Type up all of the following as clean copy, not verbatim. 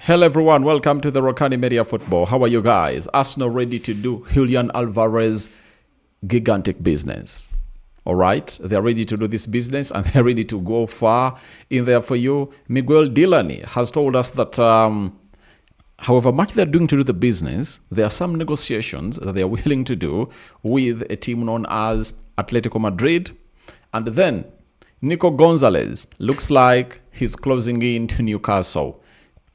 Hello everyone, welcome to the Rokani Media Football. How are you guys? Arsenal ready to do Julian Alvarez gigantic business. All right, they're ready to do this business and they're ready to go far in there for you. Miguel Delaney has told us that however much they're doing to do the business, there are some negotiations that they're willing to do with a team known as Atletico Madrid. And then Nico González looks like he's closing in to Newcastle.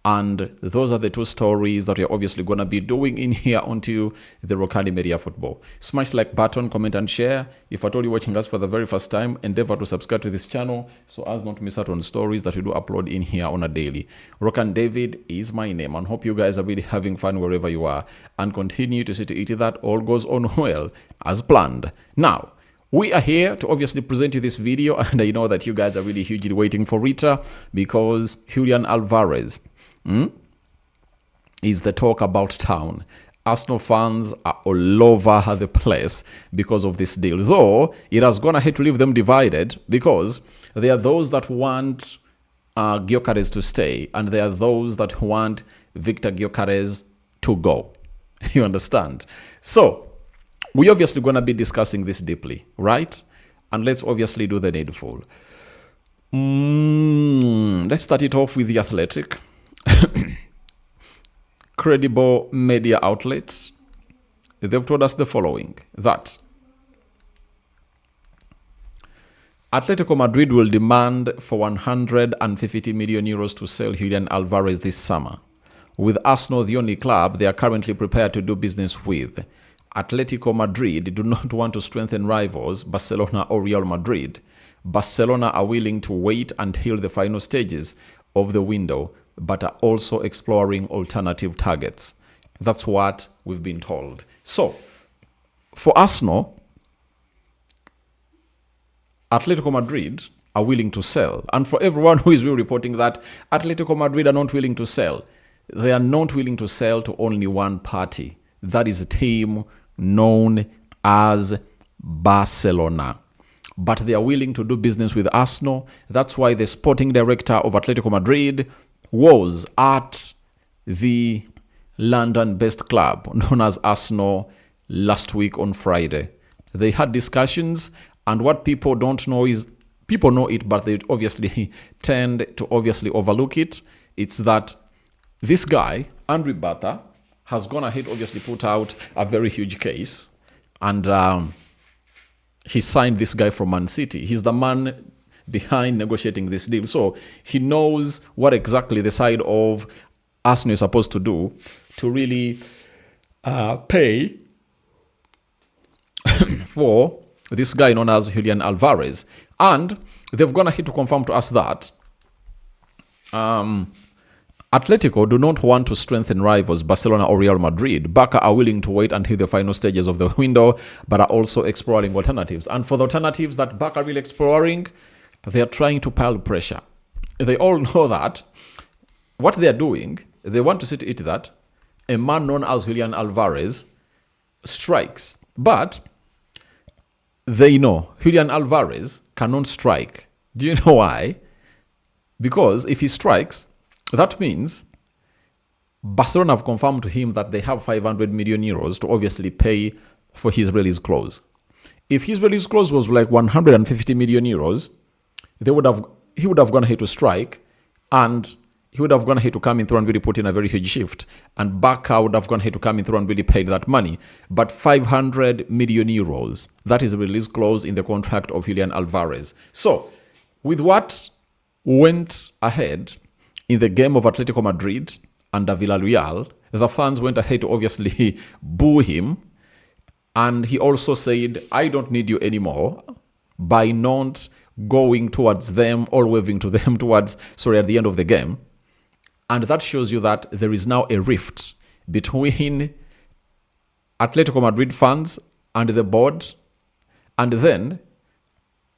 And those are the two stories that we're obviously going to be doing in here onto the Rokani Media Football. Smash like button, comment and share. If at all you're watching us for the very first time, endeavor to subscribe to this channel so as not to miss out on stories that we do upload in here on a daily. Rokan David is my name, and hope you guys are really having fun wherever you are and continue to see to it that all goes on well as planned. Now, we are here to obviously present you this video, and I know that you guys are really hugely waiting for it because Julian Alvarez is the talk about town. Arsenal fans are all over the place because of this deal, though it has gone ahead to leave them divided because there are those that want Gyökeres to stay and there are those that want Victor Gyökeres to go. You understand? So we're obviously going to be discussing this deeply, right? And let's obviously do the needful. Let's start it off with the Athletic. Credible media outlets, they've told us the following, that Atletico Madrid will demand for 150 million euros to sell Julian Alvarez this summer, with Arsenal the only club they are currently prepared to do business with. Atletico Madrid do not want to strengthen rivals Barcelona or Real Madrid. Barcelona are willing to wait until the final stages of the window, but are also exploring alternative targets. That's what we've been told. So, for Arsenal, Atletico Madrid are willing to sell. And for everyone who is reporting that Atletico Madrid are not willing to sell, they are not willing to sell to only one party. That is a team known as Barcelona. But they are willing to do business with Arsenal. That's why the sporting director of Atletico Madrid was at the London-based club known as Arsenal last week on Friday. They had discussions, and what people don't know is, people know it, but they obviously tend to obviously overlook it. It's that this guy, Andrew Bata, has gone ahead, obviously put out a very huge case, and he signed this guy from Man City. He's the man behind negotiating this deal. So he knows what exactly the side of Arsenal is supposed to do to really pay for this guy known as Julian Alvarez. And they've gone ahead to confirm to us that Atletico do not want to strengthen rivals Barcelona or Real Madrid. Barca are willing to wait until the final stages of the window, but are also exploring alternatives. And for the alternatives that Barca are really exploring, they are trying to pile pressure. They all know that what they are doing, they want to see to it that a man known as Julian Alvarez strikes. But they know Julian Alvarez cannot strike. Do you know why? Because if he strikes, that means Barcelona have confirmed to him that they have 500 million euros to obviously pay for his release clause. If his release clause was like 150 million euros, he would have gone ahead to strike, and he would have gone ahead to come in through and really put in a very huge shift, and Barca would have gone ahead to come in through and really pay that money. But 500 million euros, that is a release clause in the contract of Julian Alvarez. So, with what went ahead in the game of Atletico Madrid under Villarreal, the fans went ahead to obviously boo him, and he also said, I don't need you anymore, by not going towards them or waving to them towards, at the end of the game. And that shows you that there is now a rift between Atletico Madrid fans and the board, and then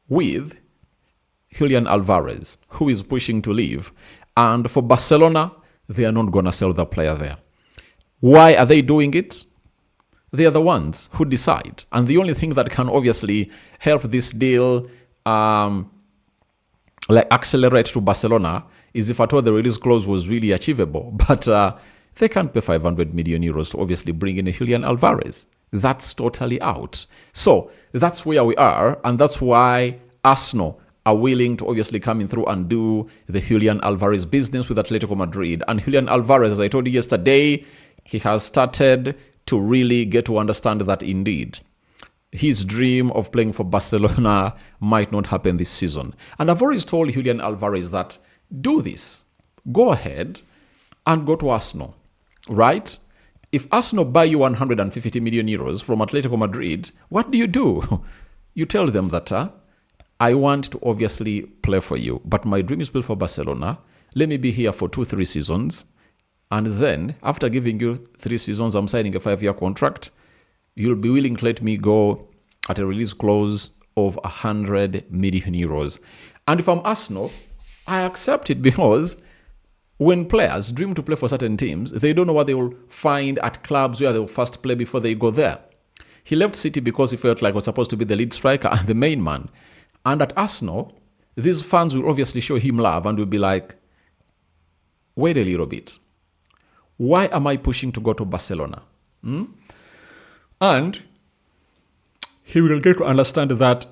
with Julian Alvarez, who is pushing to leave. And for Barcelona, they are not going to sell the player there. Why are they doing it? They are the ones who decide. And the only thing that can obviously help this deal accelerate to Barcelona is if at all the release clause was really achievable. But they can't pay 500 million euros to obviously bring in a Julian Alvarez. That's totally out. So that's where we are, and that's why Arsenal are willing to obviously come in through and do the Julian Alvarez business with Atletico Madrid. And Julian Alvarez, as I told you yesterday, he has started to really get to understand that indeed his dream of playing for Barcelona might not happen this season. And I've always told Julian Alvarez that do this. Go ahead and go to Arsenal, right? If Arsenal buy you 150 million euros from Atletico Madrid, what do? You tell them that I want to obviously play for you, but my dream is to play for Barcelona. Let me be here for 2-3 seasons. And then, after giving you 3 seasons, I'm signing a 5-year contract. You'll be willing to let me go at a release clause of 100 million euros. And if I'm Arsenal, I accept it, because when players dream to play for certain teams, they don't know what they will find at clubs where they will first play before they go there. He left City because he felt like he was supposed to be the lead striker and the main man. And at Arsenal, these fans will obviously show him love and will be like, wait a little bit. Why am I pushing to go to Barcelona? And he will get to understand that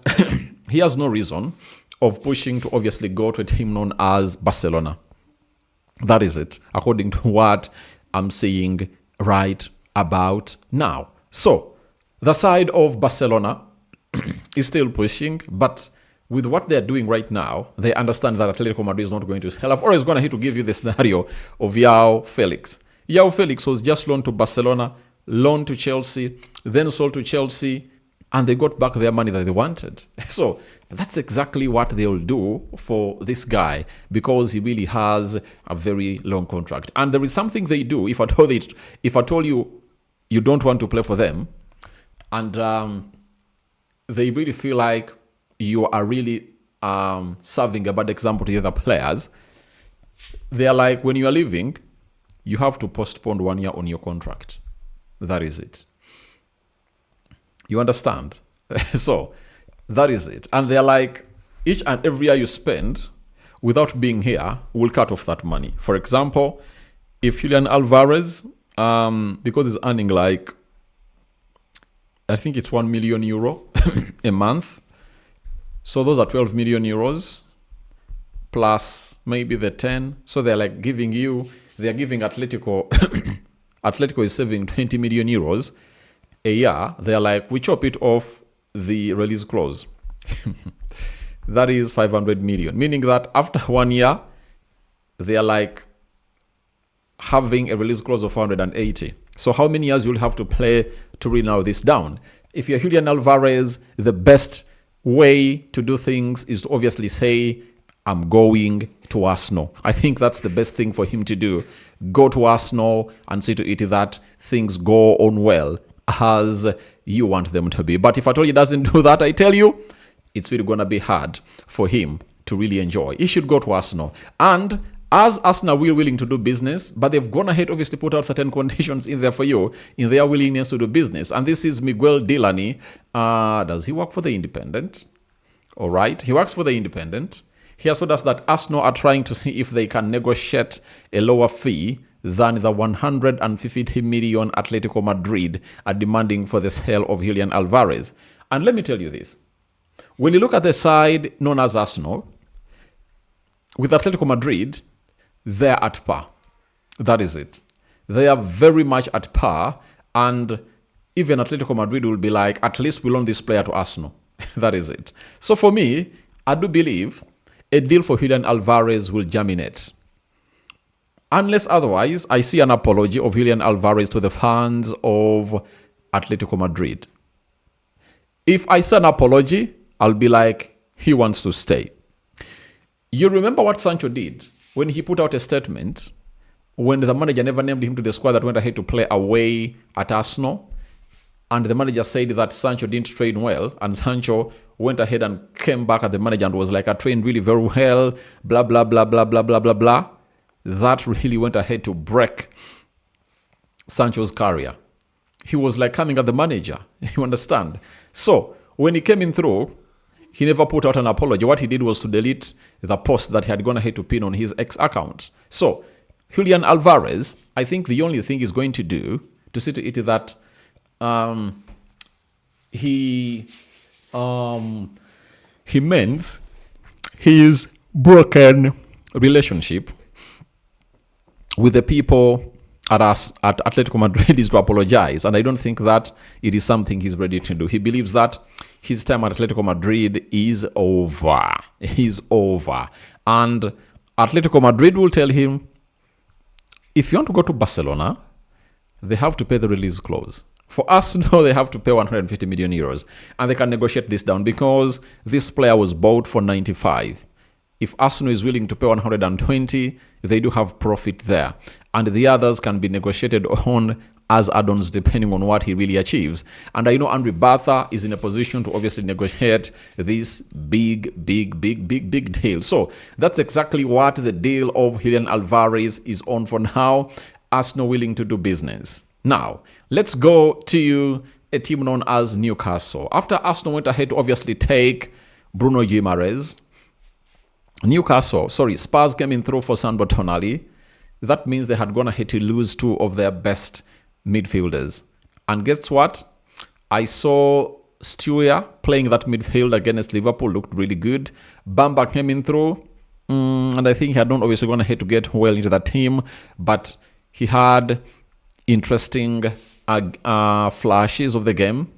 he has no reason of pushing to obviously go to a team known as Barcelona. That is it, according to what I'm saying right about now. So, the side of Barcelona is still pushing, but with what they're doing right now, they understand that Atletico Madrid is not going to sell. I've always going to give you the scenario of João Felix. João Felix was just loaned to Barcelona, loaned to Chelsea, then sold to Chelsea, and they got back their money that they wanted. So that's exactly what they'll do for this guy, because he really has a very long contract. And there is something they do. If I told you you don't want to play for them, and they really feel like you are really serving a bad example to the other players, they are like, when you are leaving, you have to postpone 1 year on your contract. That is it. You understand? So, that is it. And they're like, each and every year you spend without being here will cut off that money. For example, if Julian Alvarez, because he's earning like, I think it's 1 million euro a month. So those are 12 million euros plus maybe the 10. So they're like giving Atletico, Atletico is saving 20 million euros a year. They're like, we chop it off the release clause. That is 500 million. Meaning that after 1 year, they're like having a release clause of 480. So how many years you'll have to play to really narrow this down? If you're Julian Alvarez, the best way to do things is to obviously say, I'm going to Arsenal. I think that's the best thing for him to do. Go to Arsenal and see to it that things go on well as you want them to be. But if at all he doesn't do that, I tell you, it's really going to be hard for him to really enjoy. He should go to Arsenal. And as Arsenal will willing to do business, but they've gone ahead, obviously put out certain conditions in there for you, in their willingness to do business. And this is Miguel Delaney. Does he work for the Independent? All right. He works for the Independent. He has told us that Arsenal are trying to see if they can negotiate a lower fee than the 150 million Atletico Madrid are demanding for the sale of Julian Alvarez. And let me tell you this. When you look at the side known as Arsenal, with Atletico Madrid, they're at par. That is it. They are very much at par. And even Atletico Madrid will be like, at least we loan this player to Arsenal. That is it. So for me, I do believe a deal for Julian Alvarez will germinate. Unless otherwise, I see an apology of Julian Alvarez to the fans of Atletico Madrid. If I see an apology, I'll be like, he wants to stay. You remember what Sancho did when he put out a statement when the manager never named him to the squad that went ahead to play away at Arsenal, and the manager said that Sancho didn't train well, and Sancho went ahead and came back at the manager and was like, I trained really very well, blah, blah, blah, blah, blah, blah, blah, blah. That really went ahead to break Sancho's career. He was like coming at the manager. You understand? So, when he came in through, he never put out an apology. What he did was to delete the post that he had gone ahead to pin on his X account. So, Julian Alvarez, I think the only thing he's going to do to see to it that he mends his broken relationship with the people at Atletico Madrid is to apologize, and I don't think that it is something he's ready to do. He believes that his time at Atletico Madrid is over. He's over. And Atletico Madrid will tell him, if you want to go to Barcelona, they have to pay the release clause. For Arsenal, they have to pay 150 million euros. And they can negotiate this down because this player was bought for 95. If Arsenal is willing to pay 120, they do have profit there. And the others can be negotiated on as add-ons depending on what he really achieves. And I know Andre Bartha is in a position to obviously negotiate this big deal. So that's exactly what the deal of Julian Alvarez is on for now. Arsenal willing to do business. Now, let's go to a team known as Newcastle. After Arsenal went ahead to obviously take Bruno Guimaraes, Spurs came in through for Sandro Tonali. That means they had gone ahead to lose two of their best midfielders. And guess what? I saw Stewie playing that midfield against Liverpool, looked really good. Bamba came in through, and I think he had not obviously gone ahead to get well into that team, but he had interesting flashes of the game.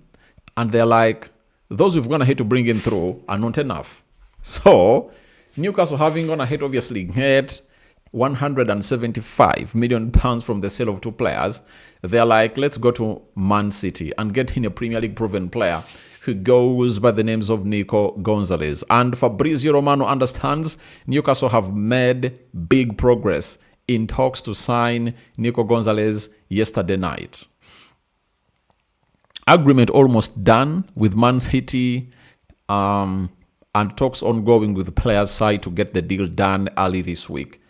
And they're like, those we've gone ahead to bring in through are not enough. So, Newcastle having gone ahead obviously get 175 million pounds from the sale of two players. They're like, let's go to Man City and get in a Premier League proven player who goes by the names of Nico González. And Fabrizio Romano understands Newcastle have made big progress in talks to sign Nico González yesterday night. Agreement almost done with Man City, and talks ongoing with the players' side to get the deal done early this week.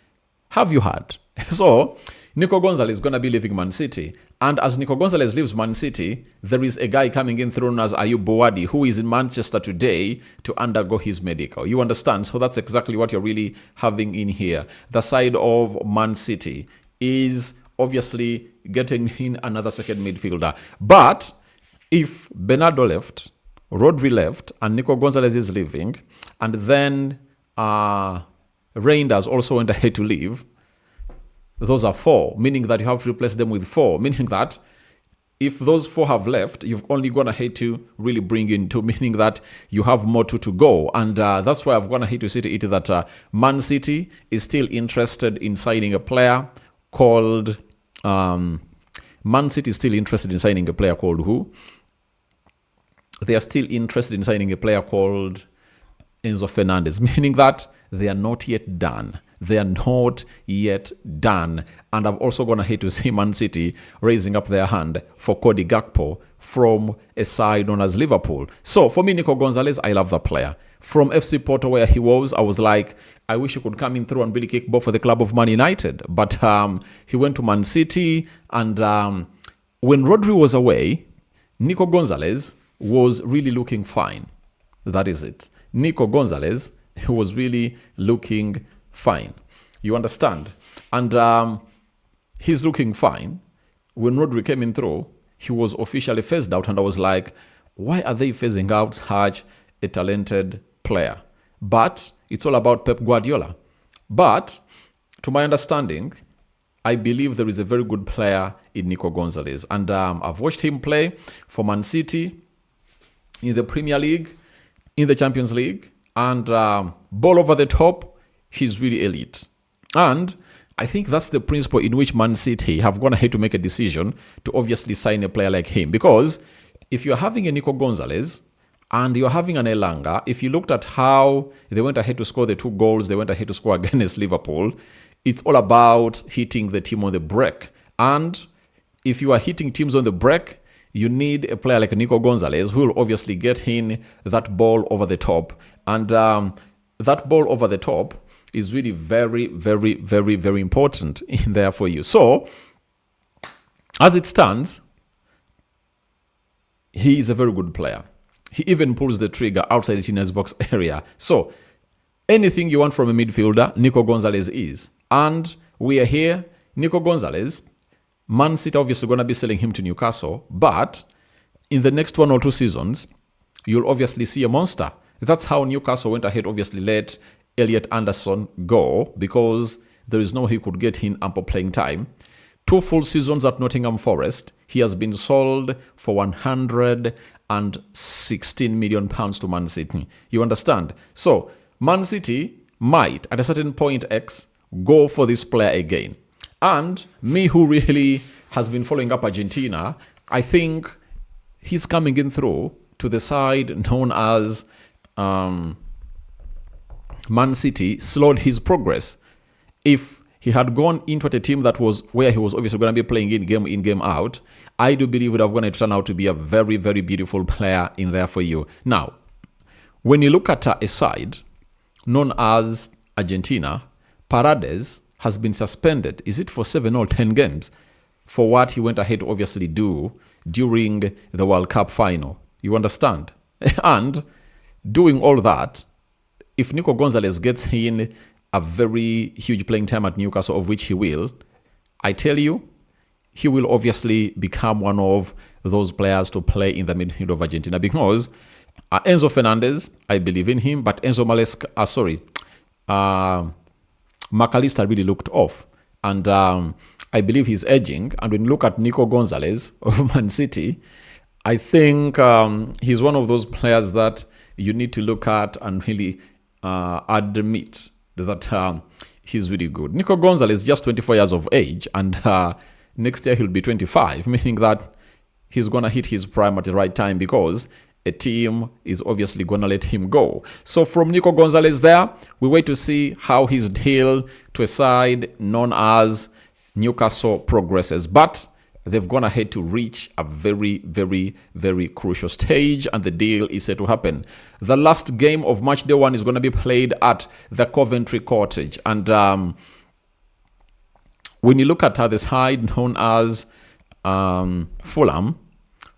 Have you heard? So, Nico González is going to be leaving Man City. And as Nico González leaves Man City, there is a guy coming in thrown as Ayub Bouadi, who is in Manchester today to undergo his medical. You understand? So that's exactly what you're really having in here. The side of Man City is obviously getting in another second midfielder. But if Bernardo left, Rodri left, and Nico González is leaving, and then Reinders also went ahead to leave, those are four, meaning that you have to replace them with four, meaning that if those four have left, you've only gone ahead to really bring in two, meaning that you have more to go. And that's why I've gone ahead to say to it that Man City is still interested in signing a player called... Man City is still interested in signing a player called who? They are still interested in signing a player called Enzo Fernandez, meaning that they are not yet done. They are not yet done. And I've also gone ahead to see Man City raising up their hand for Cody Gakpo from a side known as Liverpool. So for me, Nico González, I love that player. From FC Porto, where he was, I was like, I wish he could come in through and really kick ball for the club of Man United. But he went to Man City, and when Rodri was away, Nico González was really looking fine. That is it. Nico González was really looking fine. You understand? And he's looking fine. When Rodri came in through, he was officially phased out, and I was like, why are they phasing out such a talented player? But it's all about Pep Guardiola. But to my understanding, I believe there is a very good player in Nico González. And I've watched him play for Man City in the Premier League, in the Champions League, and ball over the top, he's really elite. And I think that's the principle in which Man City have gone ahead to make a decision to obviously sign a player like him. Because if you're having a Nico González and you're having an Elanga, if you looked at how they went ahead to score the two goals they went ahead to score against Liverpool, it's all about hitting the team on the break. And if you are hitting teams on the break, you need a player like Nico González who will obviously get in that ball over the top. And that ball over the top is really very, very, very, very important in there for you. So, as it stands, he is a very good player. He even pulls the trigger outside the Tina's box area. So anything you want from a midfielder, Nico González is. And we are here. Nico González, Man City obviously going to be selling him to Newcastle. But in the next 1 or 2 seasons, you'll obviously see a monster. That's how Newcastle went ahead, obviously let Elliot Anderson go, because there is no way he could get in ample playing time. 2 full seasons at Nottingham Forest. He has been sold for £116 million to Man City. You understand? So Man City might, at a certain point X, go for this player again. And me, who really has been following up Argentina, I think he's coming in through to the side known as Man City slowed his progress. If he had gone into a team that was where he was obviously going to be playing in, game out, I do believe it would have going to turn out to be a very, very beautiful player in there for you. Now, when you look at a side known as Argentina, Paredes has been suspended. Is it for 7 or 10 games for what he went ahead to obviously do during the World Cup final? You understand? And doing all that, if Nico González gets in a very huge playing time at Newcastle, of which he will, I tell you, he will obviously become one of those players to play in the midfield of Argentina, because Enzo Fernandez, I believe in him, but McAllister really looked off. And I believe he's edging. And when you look at Nico González of Man City, I think he's one of those players that you need to look at and really admit that he's really good. Nico González is just 24 years of age, and next year he'll be 25, meaning that he's going to hit his prime at the right time, because a team is obviously going to let him go. So from Nico González there, we wait to see how his deal to a side known as Newcastle progresses. But they've gone ahead to reach a very, very, very crucial stage, and the deal is set to happen. The last game of match day 1 is going to be played at the Coventry Cottage. And when you look at the side known as Fulham,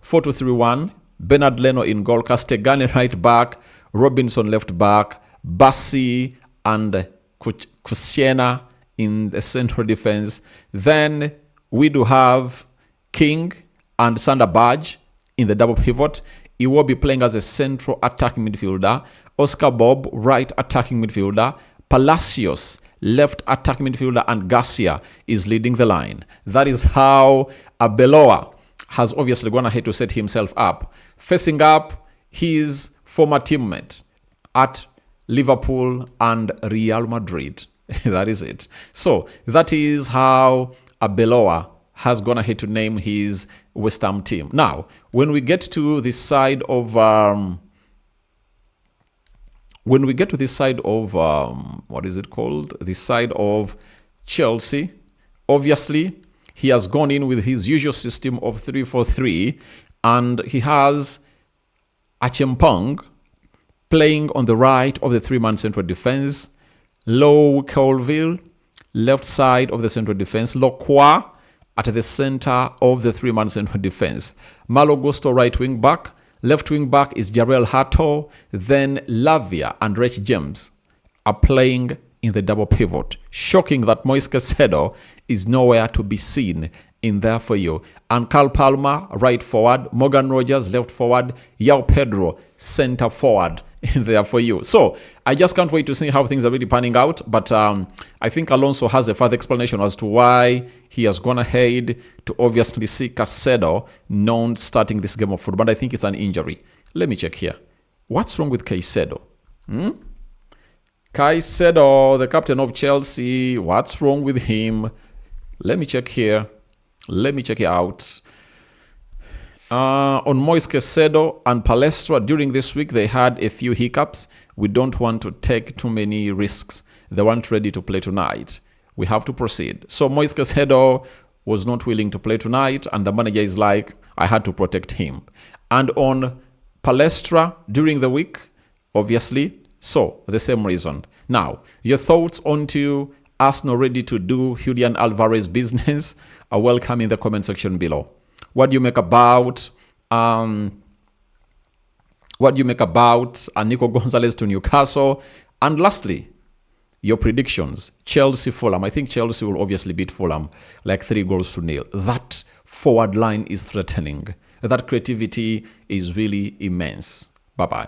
4-2-3-1, Bernard Leno in goal, Castegani right back, Robinson left back, Bassi and Kusiena in the central defense. Then we do have King and Sander Badge in the double pivot. He will be playing as a central attacking midfielder. Oscar Bob, right attacking midfielder. Palacios, left attacking midfielder. And Garcia is leading the line. That is how Arbeloa has obviously gone ahead to set himself up. Facing up his former teammate at Liverpool and Real Madrid. That is it. So that is how Arbeloa has gone ahead to name his West Ham team. Now, when we get to this side of what is it called? This side of Chelsea, obviously he has gone in with his usual system of 3-4-3, and he has Achimpong playing on the right of the 3-man central defense, Low Colville left side of the central defense, Lokwa at the center of the 3-man central defense, Malo Gusto right wing back, left wing back is Jarrell Hato, then Lavia and Rich James are playing in the double pivot. Shocking that Moise Caicedo is nowhere to be seen in there for you. And Carl Palmer right forward, Morgan Rogers left forward, Yao Pedro center forward in there for you. So I just can't wait to see how things are really panning out. But I think Alonso has a further explanation as to why he has gone ahead to obviously see Caicedo known starting this game of football. But I think it's an injury. Let me check here. What's wrong with Caicedo? Caicedo, the captain of Chelsea. What's wrong with him? Let me check here. Let me check it out. On Moise Caicedo and Palestra during this week, they had a few hiccups. We don't want to take too many risks. They weren't ready to play tonight. We have to proceed. So Moise Caicedo was not willing to play tonight, and the manager is like, I had to protect him. And on Palestra during the week, obviously, so the same reason. Now, your thoughts onto Arsenal ready to do Julian Alvarez business are welcome in the comment section below. What do you make about What do you make about Nico González to Newcastle? And lastly, your predictions. Chelsea, Fulham. I think Chelsea will obviously beat Fulham like 3-0. That forward line is threatening. That creativity is really immense. Bye-bye.